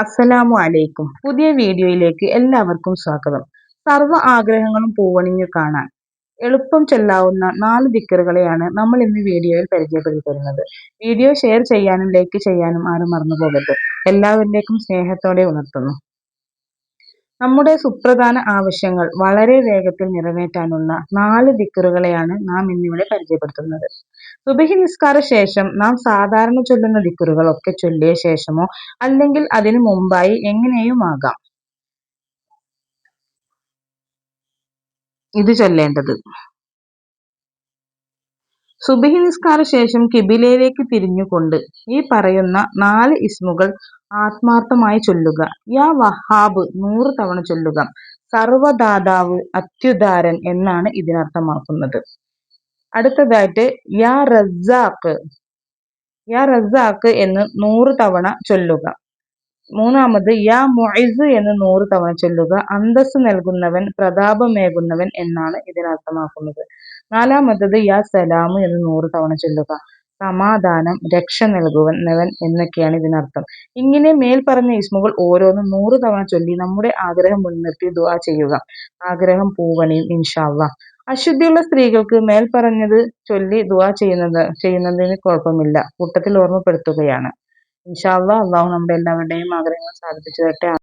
അസ്സലാമു അലൈക്കും. പുതിയ വീഡിയോയിലേക്ക് എല്ലാവർക്കും സ്വാഗതം. സർവ്വ ആഗ്രഹങ്ങളും പൂവണിഞ്ഞു കാണാൻ എളുപ്പം ചൊല്ലാവുന്ന 4 ദിക്റുകളെയാണ് നമ്മൾ ഇന്ന് വീഡിയോയിൽ പരിചയപ്പെടുത്തി. വീഡിയോ ഷെയർ ചെയ്യാനും ലൈക്ക് ചെയ്യാനും ആരും മറന്നു പോകരുത്. എല്ലാവരിലേക്കും സ്നേഹത്തോടെ ഉണർത്തുന്നു. നമ്മുടെ സുപ്രധാന ആവശ്യങ്ങൾ വളരെ വേഗത്തിൽ നിറവേറ്റാനുള്ള 4 ദിക്റുകളെയാണ് നാം ഇന്നിവിടെ പരിചയപ്പെടുത്തുന്നത്. സുബഹി നിസ്കാര ശേഷം നാം സാധാരണ ചൊല്ലുന്ന ദിക്റുകൾ ഒക്കെ ചൊല്ലിയ ശേഷമോ അല്ലെങ്കിൽ അതിനു മുമ്പായി എങ്ങനെയും ആകാം ഇത് ചൊല്ലേണ്ടത്. സുബഹി നിസ്കാര ശേഷം കിബിലയിലേക്ക് തിരിഞ്ഞുകൊണ്ട് ഈ പറയുന്ന 4 ഇസ്മുകൾ ആത്മാർത്ഥമായി ചൊല്ലുക. യാ വഹാബ് 100 തവണ ചൊല്ലുക. സർവദാതാവ് അത്യുദാരൻ എന്നാണ് ഇതിനർത്ഥമാക്കുന്നത്. അടുത്തതായിട്ട് യാ റസാഖ് എന്ന് 100 തവണ ചൊല്ലുക. മൂന്നാമത് യാ മുഇസ് എന്ന് 100 തവണ ചൊല്ലുക. അന്തസ്സ് നൽകുന്നവൻ, പ്രതാപമേകുന്നവൻ എന്നാണ് ഇതിനർത്ഥമാക്കുന്നത്. നാലാമത്തത് യാ സലാമു എന്ന് 100 തവണ ചൊല്ലുക. സമാധാനം, രക്ഷ നൽകുന്നവൻ എന്നൊക്കെയാണ് ഇതിനർത്ഥം. ഇങ്ങനെ മേൽ പറഞ്ഞ ഇസ്മുകൾ ഓരോന്നും 100 തവണ ചൊല്ലി നമ്മുടെ ആഗ്രഹം മുൻനിർത്തി ദുആ ചെയ്യുക. ആഗ്രഹം പൂവണിയും ഇൻഷാ അല്ലാഹ്. അശുദ്ധിയുള്ള സ്ത്രീകൾക്ക് മേൽ പറഞ്ഞത് ചൊല്ലി ദുആ ചെയ്യുന്നതിന് കുഴപ്പമില്ല. കൂട്ടത്തിൽ ഓർമ്മപ്പെടുത്തുകയാണ്. ഇൻഷാ അല്ലാഹ്. അള്ളാഹു നമ്മുടെ എല്ലാവരുടെയും ആഗ്രഹങ്ങൾ സാധിപ്പിച്ചു തരട്ടെ.